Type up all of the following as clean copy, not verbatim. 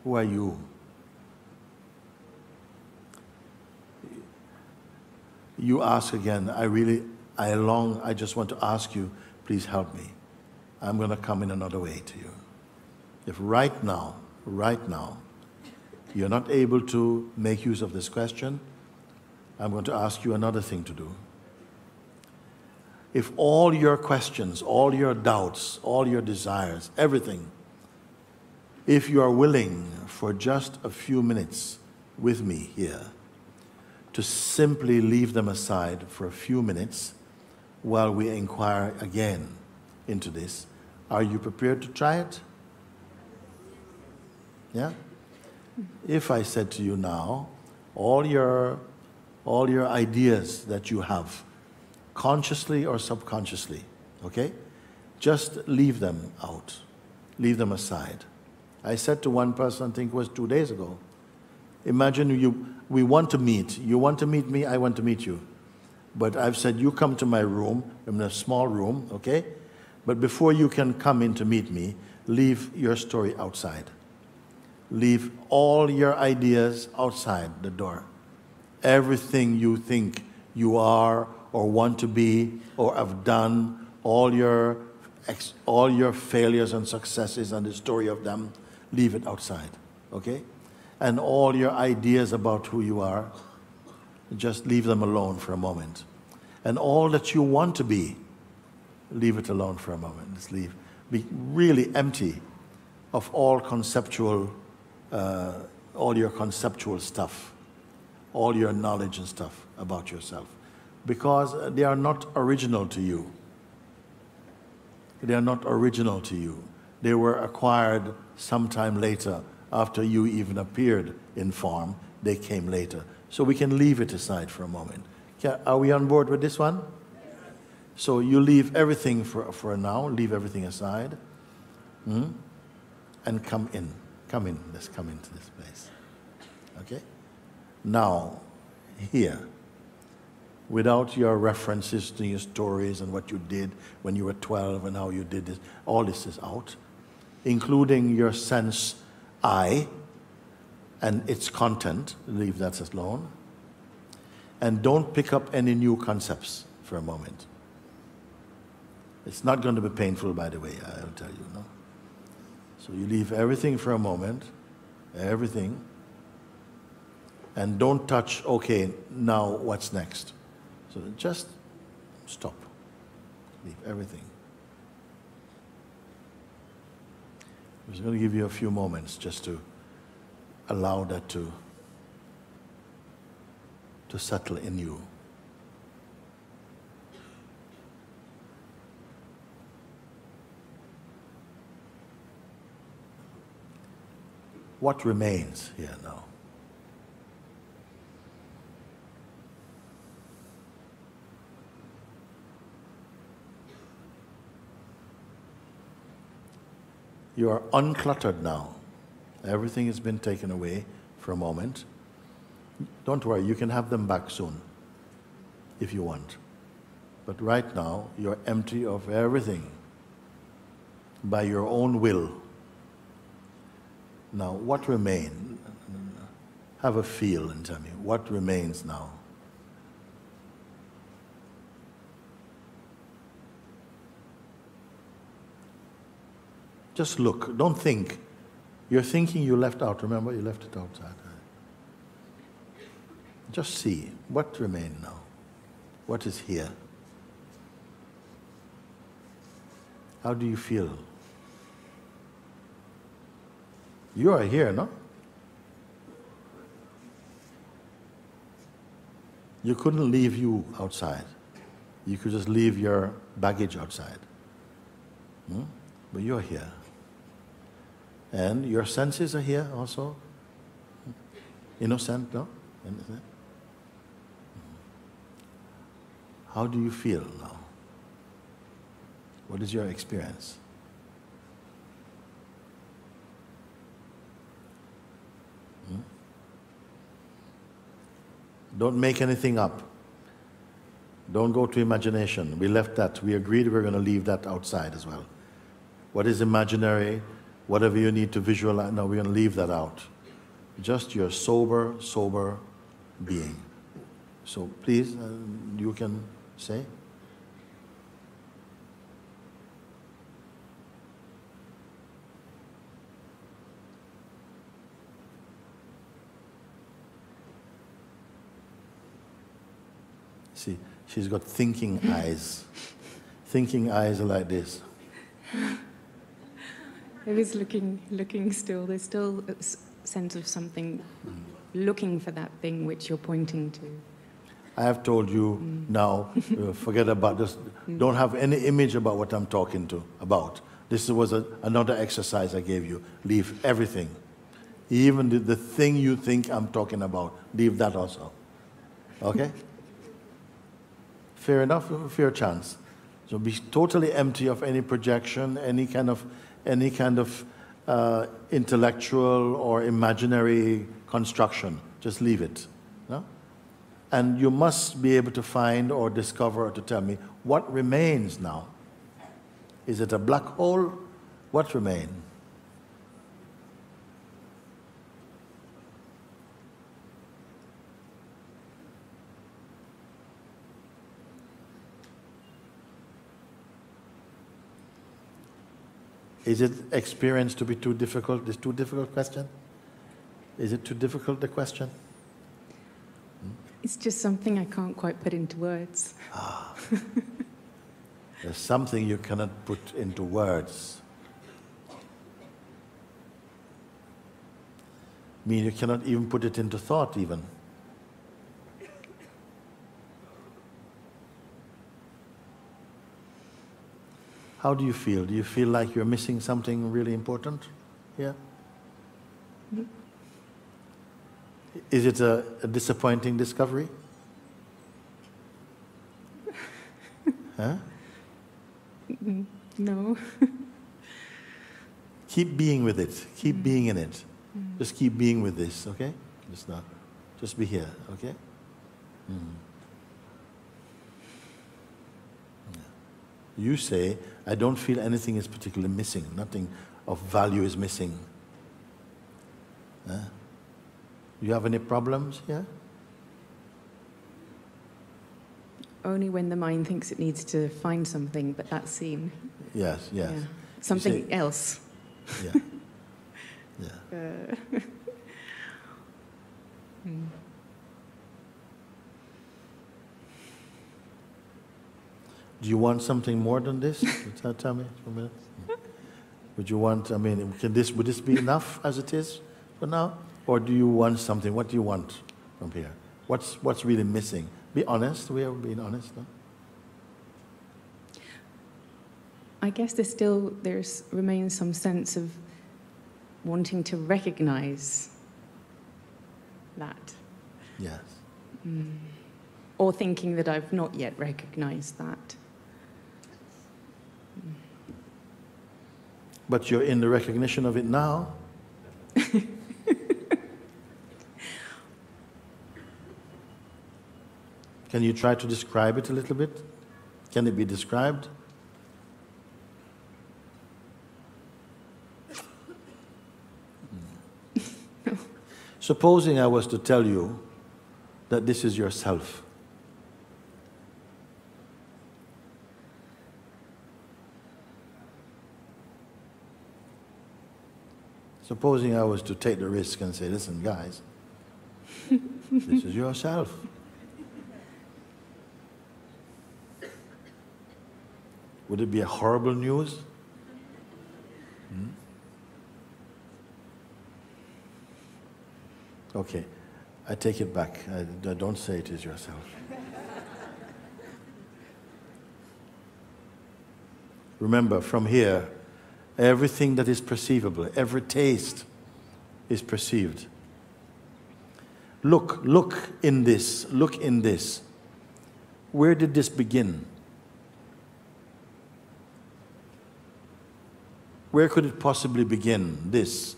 Who are you? You ask again, I just want to ask you, please help me. I'm going to come in another way to you. If right now, you're not able to make use of this question, I'm going to ask you another thing to do. If all your questions, all your doubts, all your desires, everything, if you are willing for just a few minutes with me here, to simply leave them aside for a few minutes while we inquire again into this, are you prepared to try it? Yeah? If I said to you now, all your ideas that you have, consciously or subconsciously, okay? Just leave them out. Leave them aside. I said to one person, I think it was 2 days ago, imagine we want to meet. You want to meet me, I want to meet you. But I've said, you come to my room, I'm in a small room, okay? But before you can come in to meet me, leave your story outside. Leave all your ideas outside the door. Everything you think you are or want to be or have done, all your failures and successes and the story of them, leave it outside, okay? And all your ideas about who you are, just leave them alone for a moment. And all that you want to be, leave it alone for a moment. Just be really empty of all conceptual, all your conceptual stuff, all your knowledge and stuff about yourself. Because they are not original to you. They are not original to you. They were acquired sometime later, after you even appeared in form. They came later. So we can leave it aside for a moment. Are we on board with this one? So you leave everything for now, leave everything aside, and come in. Come in. Let's come into this place. Okay? Now, here, without your references to your stories and what you did when you were 12 and how you did this, all this is out, including your sense I and its content. Leave that alone. And don't pick up any new concepts for a moment. It's not going to be painful, by the way, I'll tell you, no? So you leave everything for a moment, everything, and don't touch, okay, now what's next? So just stop. Leave everything. I'm just going to give you a few moments just to allow that to settle in you. What remains here now? You are uncluttered now. Everything has been taken away for a moment. Don't worry, you can have them back soon if you want. But right now, you're empty of everything by your own will. Now, what remains? Have a feel and tell me, what remains now? Just look, don't think. You're thinking you left out, remember? You left it outside. Just see, what remains now? What is here? How do you feel? You are here, no? You couldn't leave you outside. You could just leave your baggage outside. But you're here. And your senses are here also. Innocent, no? Innocent. How do you feel now? What is your experience? Don't make anything up. Don't go to imagination. We left that. We agreed we're going to leave that outside as well. What is imaginary? whatever you need to visualize. No, we're going to leave that out. Just your sober being. So please, you can say. See, she's got thinking eyes. Thinking eyes are like this. I was looking still. There's still a sense of something, looking for that thing which you're pointing to. I have told you now, forget about this. Don't have any image about what I'm talking about. This was another exercise I gave you. Leave everything. Even the thing you think I'm talking about, leave that also. Okay? Fair enough, fair chance. So be totally empty of any projection, any kind of intellectual or imaginary construction. Just leave it. No? And you must be able to find or discover or to tell me what remains now. Is it a black hole? What remains? Is it experience to be too difficult? This too difficult question? Is it too difficult, the question? It's just something I can't quite put into words. There's something you cannot put into words. I mean, you cannot even put it into thought even. How do you feel? Do you feel like you're missing something really important? Yeah? Is it a disappointing discovery? Huh? No. Keep being with it. Keep being in it. Just keep being with this, okay? Just be here, okay? You say, I don't feel anything is particularly missing. Nothing of value is missing. You have any problems here? Only when the mind thinks it needs to find something, but that's seen. Yes, yes. Yeah. Something else. Yeah. Yeah. Do you want something more than this? Tell me for a minute. Would you want, I mean, would this be enough as it is for now? Or do you want something? What do you want from here? What's really missing? Be honest. We are being honest, no? I guess there's remains some sense of wanting to recognize that. Yes. Or thinking that I've not yet recognized that. But you're in the recognition of it now. Can you try to describe it a little bit? Can it be described? Supposing I was to tell you that this is yourself. Supposing I was to take the risk and say, listen, guys, this is yourself. Would it be a horrible news? Okay, I take it back. I don't say it is yourself. Remember, from here, everything that is perceivable, every taste is perceived. Look in this, look in this. Where did this begin? Where could it possibly begin, this?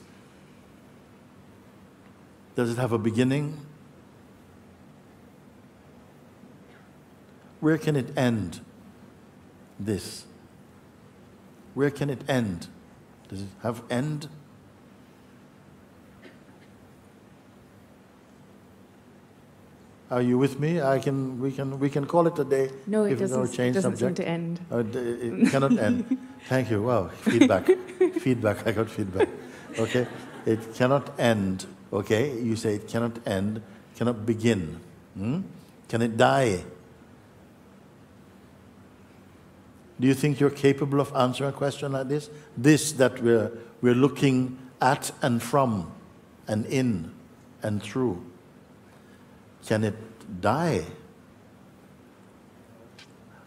Does it have a beginning? Where can it end, this? Where can it end, Does it have end? Are you with me? We can call it a day. No, it if doesn't, we change doesn't seem subject. to end. It cannot end. Thank you. Wow, feedback. Feedback. I got feedback. Okay, it cannot end. Okay, you say it cannot end, cannot begin. Can it die? Do you think you're capable of answering a question like this? This that we're looking at and from, and in, and through. Can it die?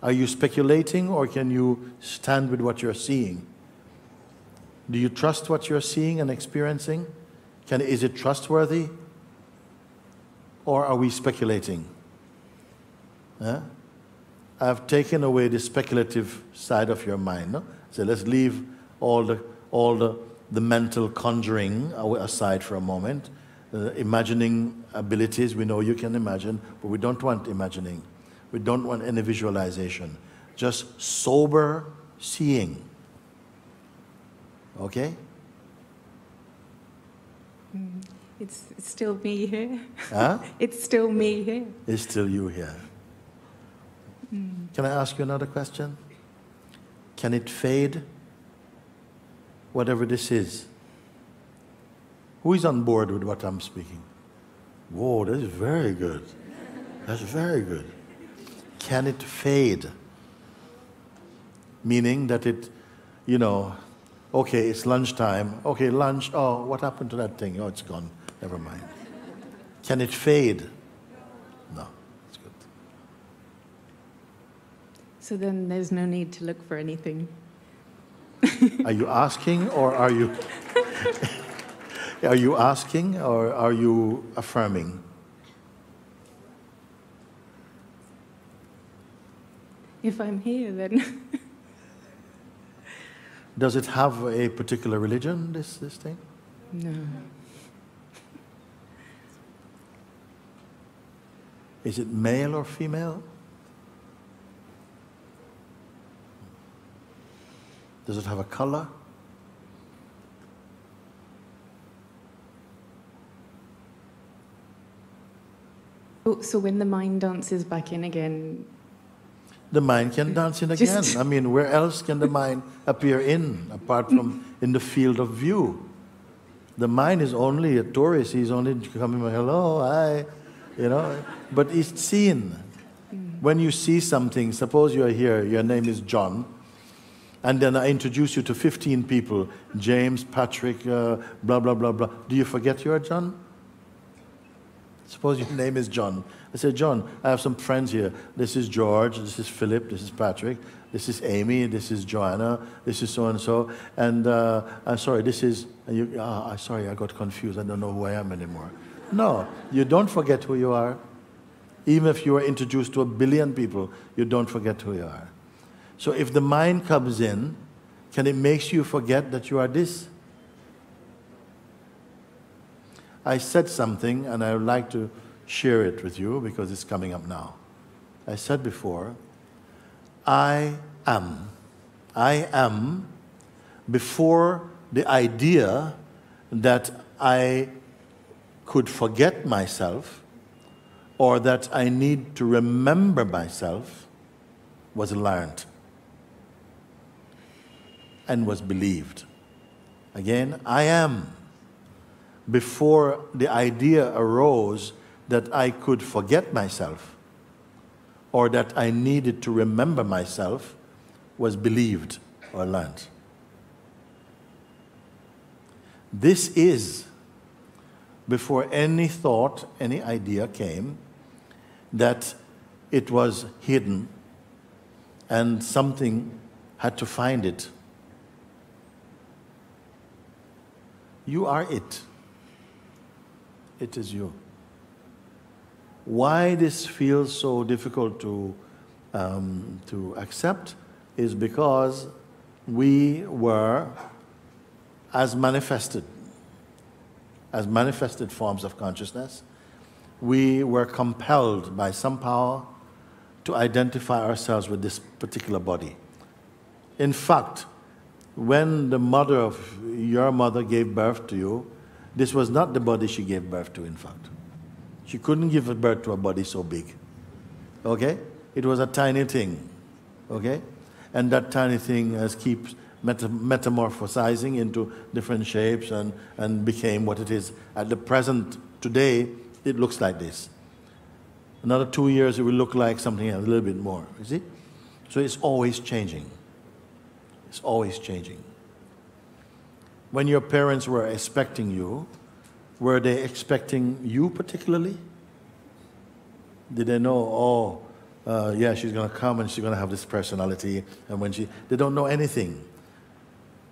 Are you speculating, or can you stand with what you're seeing? Do you trust what you're seeing and experiencing? Is it trustworthy? Or are we speculating? Huh? I've taken away the speculative side of your mind. No? So let's leave all the mental conjuring aside for a moment. Imagining abilities, we know you can imagine, but we don't want imagining. We don't want any visualization. Just sober seeing. Okay? It's still me here. Huh? It's still me here. It's still you here. Can I ask you another question? Can it fade? Whatever this is. Who is on board with what I'm speaking? Whoa, that is very good. That's very good. Can it fade? Meaning that it, okay, it's lunchtime. Okay, lunch. Oh, what happened to that thing? Oh, it's gone. Never mind. Can it fade? No, it's good. So then there's no need to look for anything. Are you asking, or are you... Are you asking, or are you affirming? If I'm here, then... Does it have a particular religion, this thing? No. Is it male or female? Does it have a color? So when the mind dances back in again... The mind can dance in again. I mean, where else can the mind appear in, apart from in the field of view? The mind is only a tourist. He's only coming, hello, hi, but it's seen. When you see something, suppose you are here, your name is John, and then I introduce you to 15 people, James, Patrick, blah, blah, blah, blah. Do you forget you are John? Suppose your name is John. I say, John, I have some friends here. This is George, this is Philip, this is Patrick, this is Amy, this is Joanna, this is so-and-so, and I'm sorry, this is... sorry, I got confused. I don't know who I am anymore. No, you don't forget who you are. Even if you are introduced to 1 billion people, you don't forget who you are. So if the mind comes in, can it make you forget that you are this? I said something, and I would like to share it with you because it's coming up now. I said before, I am. I am before the idea that I could forget myself or that I need to remember myself was learned and was believed. Again, I am. Before the idea arose that I could forget myself or that I needed to remember myself was believed or learned. This is before any thought, any idea came, that it was hidden and something had to find it. You are it. It is you. Why this feels so difficult to accept is because we were, as manifested forms of consciousness, we were compelled by some power to identify ourselves with this particular body. In fact, when the mother of your mother gave birth to you, this was not the body she gave birth to, in fact. She couldn't give birth to a body so big. Okay? It was a tiny thing. Okay? And that tiny thing keeps metamorphosizing into different shapes and became what it is. At the present, today, it looks like this. Another 2 years, it will look like something else, a little bit more. You see? So it's always changing. It's always changing. When your parents were expecting you, were they expecting you particularly? Did they know, yeah, she's going to come and she's going to have this personality, and when they don't know anything,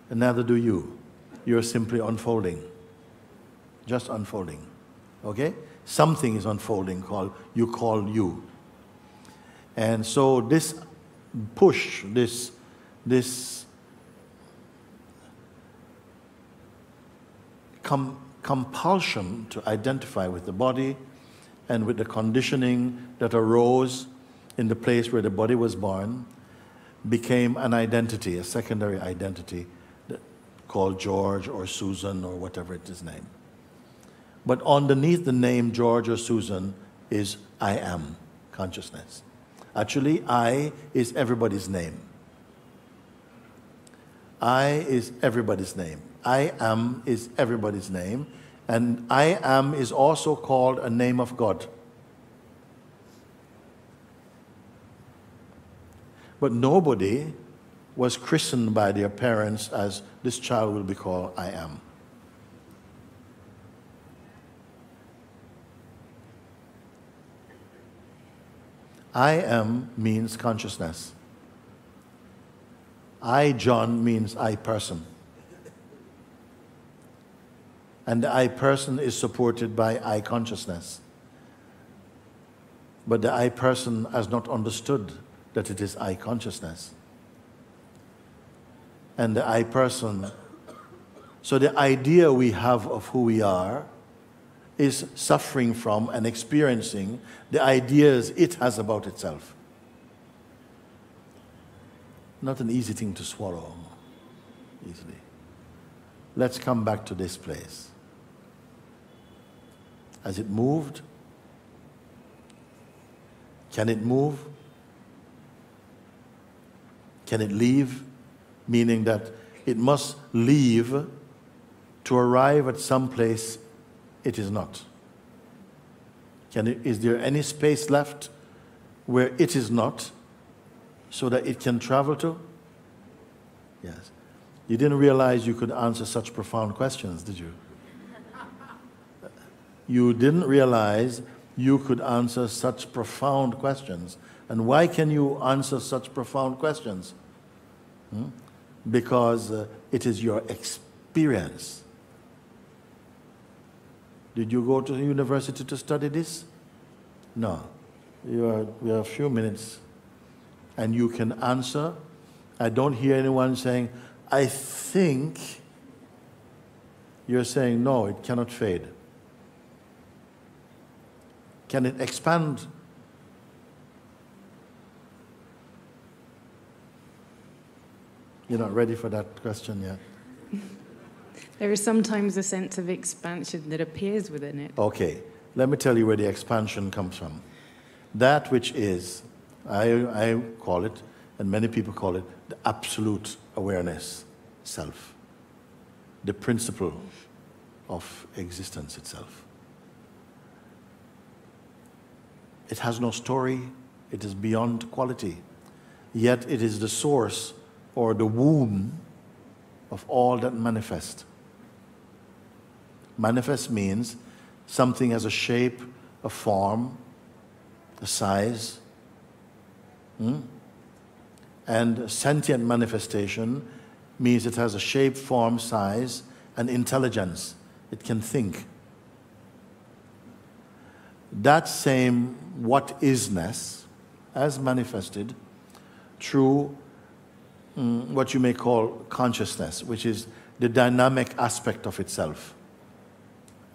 and neither do you. You're simply unfolding, just unfolding, okay? Something is unfolding called you. And so this push, this compulsion to identify with the body and with the conditioning that arose in the place where the body was born became an identity, a secondary identity called George or Susan or whatever it is named. But underneath the name George or Susan is I am consciousness. Actually, I is everybody's name. I is everybody's name. I am is everybody's name. And I am is also called a name of God. But nobody was christened by their parents as this child will be called I am. I am means consciousness. I, John, means I person. And the I person is supported by I consciousness. But the I person has not understood that it is I consciousness. And the I person, so the idea we have of who we are is suffering from and experiencing the ideas it has about itself. Not an easy thing to swallow easily. Let's come back to this place. Has it moved? Can it move? Can it leave? Meaning that it must leave to arrive at some place it is not. Is there any space left where it is not so that it can travel to? Yes. You didn't realize you could answer such profound questions, did you? You didn't realize you could answer such profound questions. And why can you answer such profound questions? Because it is your experience. Did you go to the university to study this? No. We have a few minutes and you can answer. I don't hear anyone saying, I think. You're saying, no, it cannot fade. Can it expand? You're not ready for that question yet? There is sometimes a sense of expansion that appears within it. Okay, let me tell you where the expansion comes from. That which is, I call it, and many people call it, the absolute awareness, self. The principle of existence itself. It has no story, it is beyond quality, yet it is the source or the womb of all that manifests. Manifest means something has a shape, a form, a size. And sentient manifestation means it has a shape, form, size, and intelligence. It can think. That same what isness, as manifested through what you may call consciousness, which is the dynamic aspect of itself.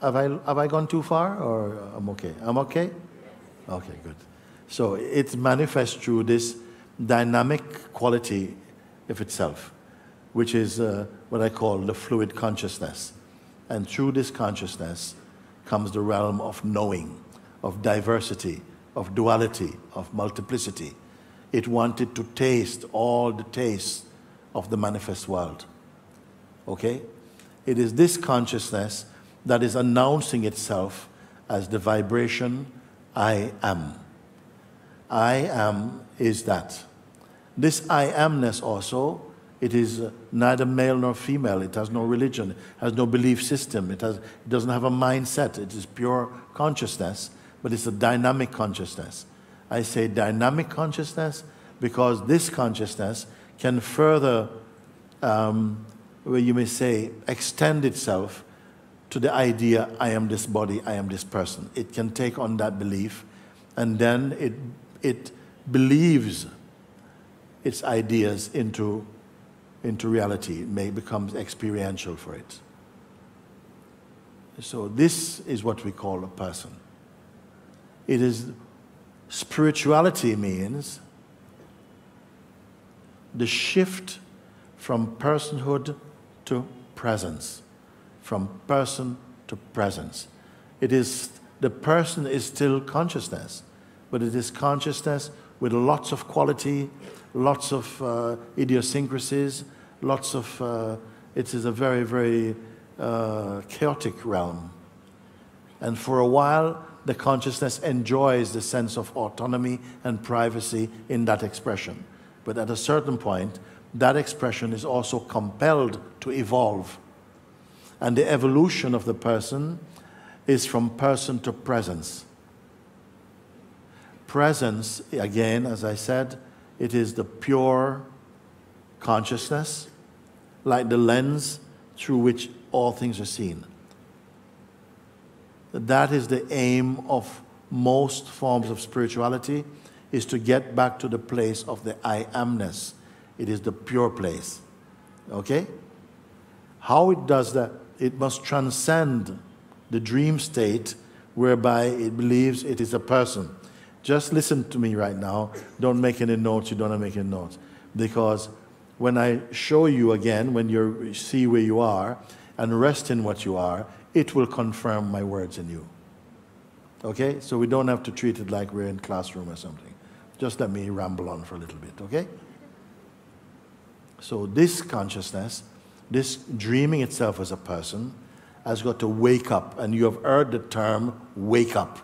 Have I gone too far, or I'm okay? I'm okay? Okay, good. So it manifests through this dynamic quality of itself. which is what I call the fluid consciousness. And through this consciousness comes the realm of knowing, of diversity, of duality, of multiplicity. It wanted to taste all the tastes of the manifest world. Okay? It is this consciousness that is announcing itself as the vibration I am. I am is that. This I amness also, it is neither male nor female. It has no religion, it has no belief system, it doesn't have a mindset. It is pure consciousness, but it's a dynamic consciousness. I say dynamic consciousness because this consciousness can further, where you may say, extend itself to the idea, I am this body, I am this person. It can take on that belief, and then it believes its ideas into reality. It becomes experiential for it. So this is what we call a person. It is, spirituality means the shift from personhood to presence. From person to presence. It is, the person is still consciousness, but it is consciousness with lots of quality, lots of idiosyncrasies, lots of, it is a very, very chaotic realm. And for a while, the consciousness enjoys the sense of autonomy and privacy in that expression. But at a certain point, that expression is also compelled to evolve. And the evolution of the person is from person to presence. Presence, again, as I said, it is the pure consciousness, like the lens through which all things are seen. That is the aim of most forms of spirituality, is to get back to the place of the I amness. It is the pure place. Okay? How it does that? It must transcend the dream state whereby it believes it is a person. Just listen to me right now. Don't make any notes. You don't have to make any notes. Because when I show you again, when you see where you are and rest in what you are, it will confirm my words in you. Okay? So we don't have to treat it like we're in classroom or something. Just let me ramble on for a little bit, okay? So this consciousness, this dreaming itself as a person, has got to wake up. And you have heard the term wake up.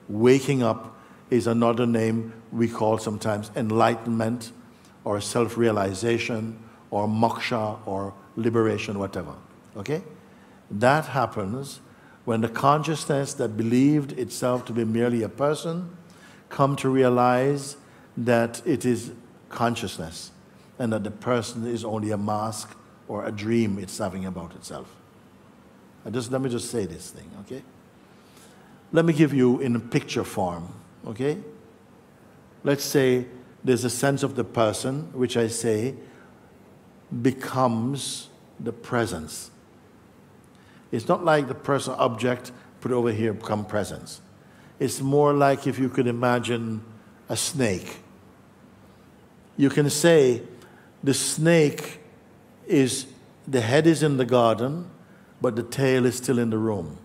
Waking up is another name we call sometimes enlightenment or self-realization or moksha or liberation, whatever. Okay? That happens when the consciousness that believed itself to be merely a person come to realize that it is consciousness and that the person is only a mask or a dream it's having about itself. Let me just say this thing, okay? Let me give you in a picture form, okay? Let's say there's a sense of the person, which I say becomes the presence. It's not like the person object, put over here, become presence. It's more like if you could imagine a snake. You can say the snake is, the head is in the garden, but the tail is still in the room.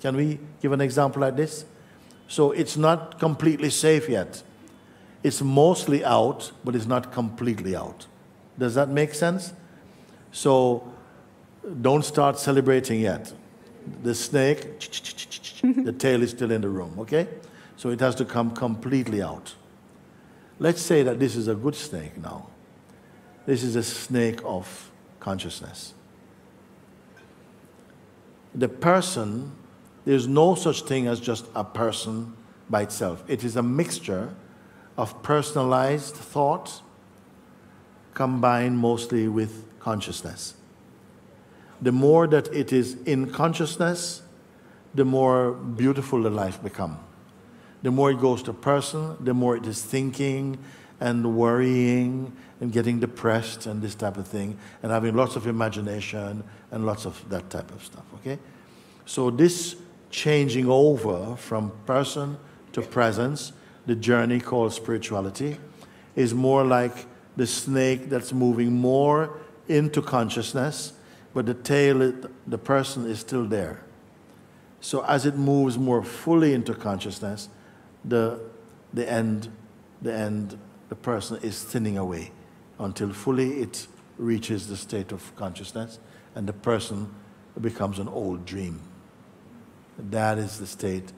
Can we give an example like this? So it's not completely safe yet. It's mostly out, but it's not completely out. Does that make sense? So don't start celebrating yet. The snake, the tail is still in the room, okay? So it has to come completely out. Let's say that this is a good snake now. This is a snake of consciousness. The person, there's no such thing as just a person by itself. It is a mixture of personalized thought combined mostly with consciousness. The more that it is in consciousness, the more beautiful the life becomes. The more it goes to person, the more it is thinking and worrying and getting depressed and this type of thing, and having lots of imagination and lots of that type of stuff, okay? So this changing over from person to presence, the journey called spirituality, is more like the snake that's moving more into consciousness, but the tail, the person is still there. So as it moves more fully into consciousness, the person is thinning away until fully it reaches the state of consciousness and the person becomes an old dream. That is the state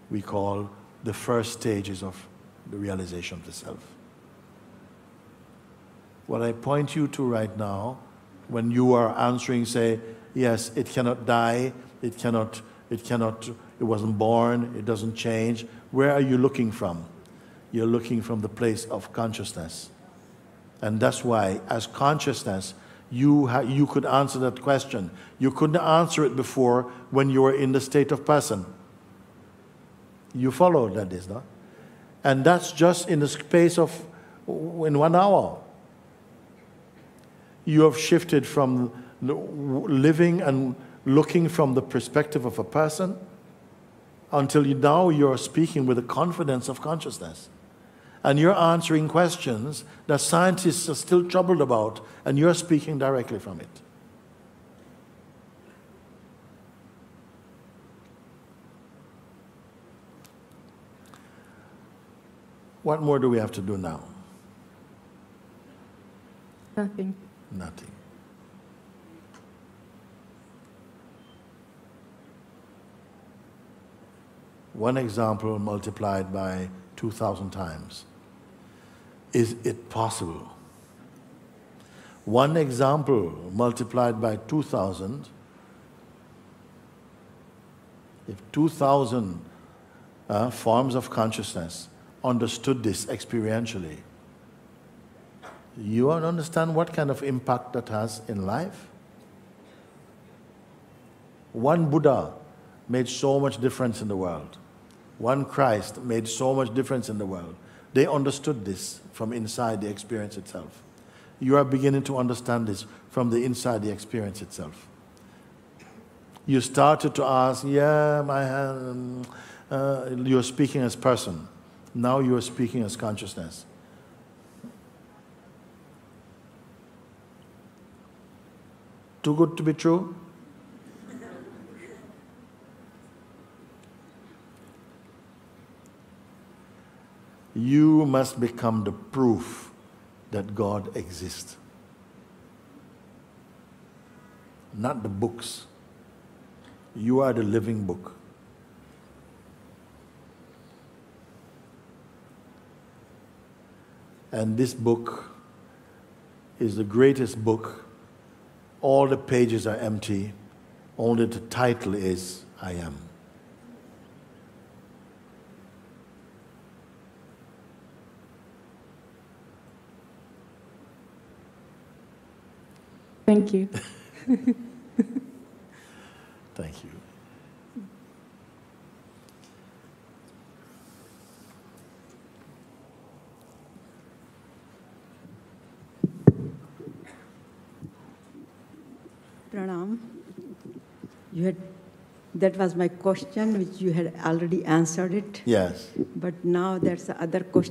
we call the first stages of the realization of the self. What I point you to right now, when you are answering, say, yes, it cannot die, it wasn't born, it doesn't change. Where are you looking from? You're looking from the place of consciousness. And that's why, as consciousness, you could answer that question. You couldn't answer it before when you were in the state of person. You follow that is, no? And that's just in the space of in 1 hour. You have shifted from living and looking from the perspective of a person until now you're speaking with the confidence of consciousness. And you're answering questions that scientists are still troubled about, and you're speaking directly from it. What more do we have to do now? Nothing. Nothing. One example multiplied by 2,000 times. Is it possible? One example multiplied by 2,000, if 2,000 forms of consciousness understood this experientially, you understand what kind of impact that has in life? One Buddha made so much difference in the world. One Christ made so much difference in the world. They understood this from inside the experience itself. You are beginning to understand this from the inside the experience itself. You started to ask, yeah, you're speaking as person. Now you're speaking as consciousness. Too good to be true? You must become the proof that God exists. Not the books. You are the living book. And this book is the greatest book. All the pages are empty. Only the title is, I Am. Thank you. Thank you. Pranam. That was my question, which you had already answered it. Yes. But now there's the other question.